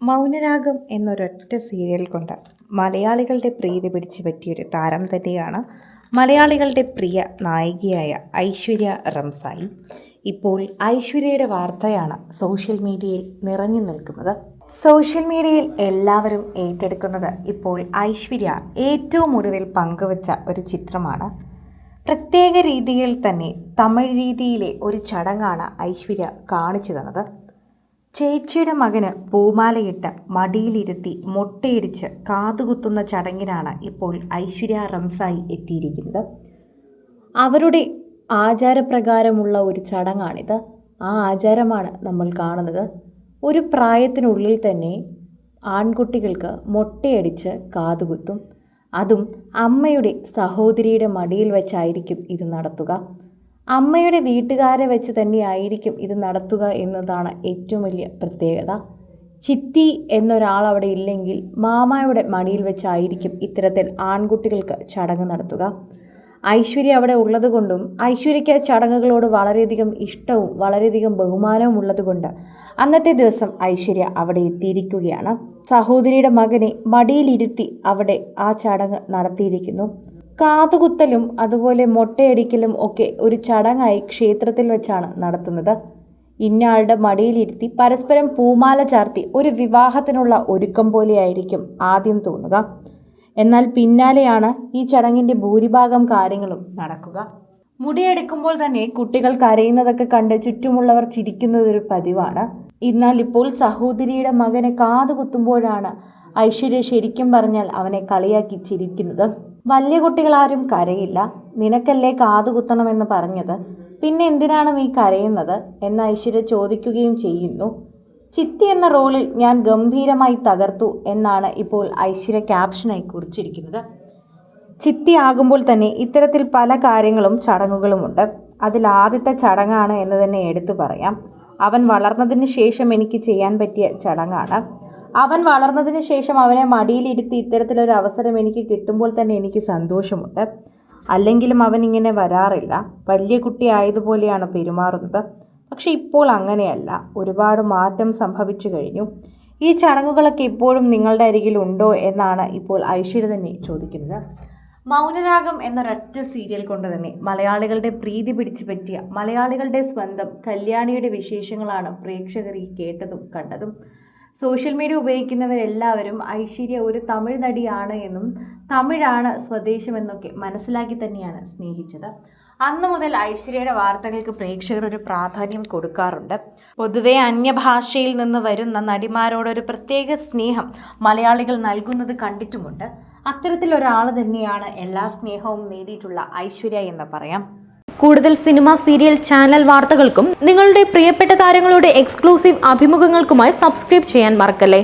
Mounaragam എന്നൊരൊറ്റ serial കൊണ്ട് മലയാളികളുടെ പ്രീതി പിടിച്ചു പറ്റിയൊരു താരം തന്നെയാണ് മലയാളികളുടെ പ്രിയ നായികയായ ഐശ്വര്യ റംസായി. ഇപ്പോൾ ഐശ്വര്യയുടെ വാർത്തയാണ് സോഷ്യൽ മീഡിയയിൽ നിറഞ്ഞു നിൽക്കുന്നത്. സോഷ്യൽ മീഡിയയിൽ എല്ലാവരും ഏറ്റെടുക്കുന്നത് ഇപ്പോൾ ഐശ്വര്യ ഏറ്റവും ഒടുവിൽ പങ്കുവച്ച ഒരു ചിത്രമാണ്. പ്രത്യേക രീതിയിൽ തന്നെ തമിഴ് രീതിയിലെ ഒരു ചടങ്ങാണ് ഐശ്വര്യ കാണിച്ചു തന്നത്. ചേച്ചിയുടെ മകന് പൂമാലയിട്ട് മടിയിലിരുത്തി മൊട്ടയിടിച്ച് കാതുകുത്തുന്ന ചടങ്ങിനാണ് ഇപ്പോൾ ഐശ്വര്യ റംസായി എത്തിയിരിക്കുന്നത്. അവരുടെ ആചാരപ്രകാരമുള്ള ഒരു ചടങ്ങാണിത്. ആ ആചാരമാണ് നമ്മൾ കാണുന്നത്. ഒരു പ്രായത്തിനുള്ളിൽ തന്നെ ആൺകുട്ടികൾക്ക് മൊട്ടയടിച്ച് കാതുകുത്തും. അതും അമ്മയുടെ സഹോദരിയുടെ മടിയിൽ വെച്ചായിരിക്കും ഇത് നടത്തുക. അമ്മയുടെ വീട്ടുകാരെ വെച്ച് തന്നെയായിരിക്കും ഇത് നടത്തുക എന്നതാണ് ഏറ്റവും വലിയ പ്രത്യേകത. ചിത്തി എന്നൊരാൾ അവിടെ ഇല്ലെങ്കിൽ മാമായുടെ മടിയിൽ വെച്ചായിരിക്കും ഇത്തരത്തിൽ ആൺകുട്ടികൾക്ക് ചടങ്ങ് നടത്തുക. ഐശ്വര്യ അവിടെ ഉള്ളതുകൊണ്ടും ഐശ്വര്യയ്ക്ക് ചടങ്ങുകളോട് വളരെയധികം ഇഷ്ടവും വളരെയധികം ബഹുമാനവും ഉള്ളതുകൊണ്ട് അന്നത്തെ ദിവസം ഐശ്വര്യ അവിടെ എത്തിയിരിക്കുകയാണ്. സഹോദരിയുടെ മകനെ മടിയിലിരുത്തി അവിടെ ആ ചടങ്ങ് നടത്തിയിരിക്കുന്നു. കാതുകുത്തലും അതുപോലെ മൊട്ടയടിക്കലും ഒക്കെ ഒരു ചടങ്ങായി ക്ഷേത്രത്തിൽ വെച്ചാണ് നടത്തുന്നത്. ഇന്നയാളുടെ മടിയിലിരുത്തി പരസ്പരം പൂമാല ചാർത്തി ഒരു വിവാഹത്തിനുള്ള ഒരുക്കം പോലെയായിരിക്കും ആദ്യം തോന്നുക. എന്നാൽ പിന്നാലെയാണ് ഈ ചടങ്ങിൻ്റെ ഭൂരിഭാഗം കാര്യങ്ങളും നടക്കുക. മുടിയെടുക്കുമ്പോൾ തന്നെ കുട്ടികൾ കരയുന്നതൊക്കെ കണ്ട് ചുറ്റുമുള്ളവർ ചിരിക്കുന്നതൊരു പതിവാണ്. എന്നാൽ ഇപ്പോൾ സഹോദരിയുടെ മകനെ കാതുകുത്തുമ്പോഴാണ് ഐശ്വര്യ ശരിക്കും പറഞ്ഞാൽ അവനെ കളിയാക്കി ചിരിക്കുന്നത്. വലിയ കുട്ടികളാരും കരയില്ല, നിനക്കല്ലേ കാതുകുത്തണമെന്ന് പറഞ്ഞത്, പിന്നെ എന്തിനാണ് നീ കരയുന്നത് എന്ന് ഐശ്വര്യ ചോദിക്കുകയും ചെയ്യുന്നു. ചിത്തി എന്ന റോളിൽ ഞാൻ ഗംഭീരമായി തകർത്തു എന്നാണ് ഇപ്പോൾ ഐശ്വര്യ ക്യാപ്ഷനായി കുറിച്ചിരിക്കുന്നത്. ചിത്തി ആകുമ്പോൾ തന്നെ ഇത്തരത്തിൽ പല കാര്യങ്ങളും ചടങ്ങുകളുമുണ്ട്. അതിൽ ആദ്യത്തെ ചടങ്ങാണ് എന്ന് തന്നെ എടുത്തു പറയാം. അവൻ വളർന്നതിന് ശേഷം എനിക്ക് ചെയ്യാൻ പറ്റിയ ചടങ്ങാണ്. അവൻ വളർന്നതിന് ശേഷം അവനെ മടിയിലിരുത്തി ഇത്തരത്തിലൊരു അവസരം എനിക്ക് കിട്ടുമ്പോൾ തന്നെ എനിക്ക് സന്തോഷമുണ്ട്. അല്ലെങ്കിലും അവൻ ഇങ്ങനെ വരാറില്ല. വലിയ കുട്ടി ആയതുപോലെയാണ് പെരുമാറുന്നത്. പക്ഷെ ഇപ്പോൾ അങ്ങനെയല്ല, ഒരുപാട് മാറ്റം സംഭവിച്ചു കഴിഞ്ഞു. ഈ ചടങ്ങുകളൊക്കെ ഇപ്പോഴും നിങ്ങളുടെ അരികിൽ ഉണ്ടോ എന്നാണ് ഇപ്പോൾ ഐശ്വര്യ തന്നെ ചോദിക്കുന്നത്. മൗനരാഗം എന്നൊരൊറ്റ സീരിയൽ കൊണ്ട് തന്നെ മലയാളികളുടെ പ്രീതി പിടിച്ചു പറ്റിയ മലയാളികളുടെ സ്വന്തം കല്യാണിയുടെ വിശേഷങ്ങളാണ് പ്രേക്ഷകർ ഈ കേട്ടതും കണ്ടതും. സോഷ്യൽ മീഡിയ ഉപയോഗിക്കുന്നവരെല്ലാവരും ഐശ്വര്യ ഒരു തമിഴ് നടിയാണ് എന്നും തമിഴാണ് സ്വദേശമെന്നൊക്കെ മനസ്സിലാക്കി തന്നെയാണ് സ്നേഹിച്ചത്. അന്നു മുതൽ ഐശ്വര്യയുടെ വാർത്തകൾക്ക് പ്രേക്ഷകർ ഒരു പ്രാധാന്യം കൊടുക്കാറുണ്ട്. പൊതുവെ അന്യഭാഷയിൽ നിന്ന് വരുന്ന നടിമാരോടൊരു പ്രത്യേക സ്നേഹം മലയാളികൾ നൽകുന്നത് കണ്ടിട്ടുമുണ്ട്. അത്തരത്തിലൊരാൾ തന്നെയാണ് എല്ലാ സ്നേഹവും നേടിയിട്ടുള്ള ഐശ്വര്യ എന്ന് പറയാം. കൂടുതൽ സിനിമ, സീരിയൽ, ചാനൽ വാർത്തകൾക്കും നിങ്ങളുടെ പ്രിയപ്പെട്ട താരങ്ങളുടെ എക്സ്ക്ലൂസീവ് അഭിമുഖങ്ങൾക്കുമായി സബ്സ്ക്രൈബ് ചെയ്യാൻ മറക്കല്ലേ.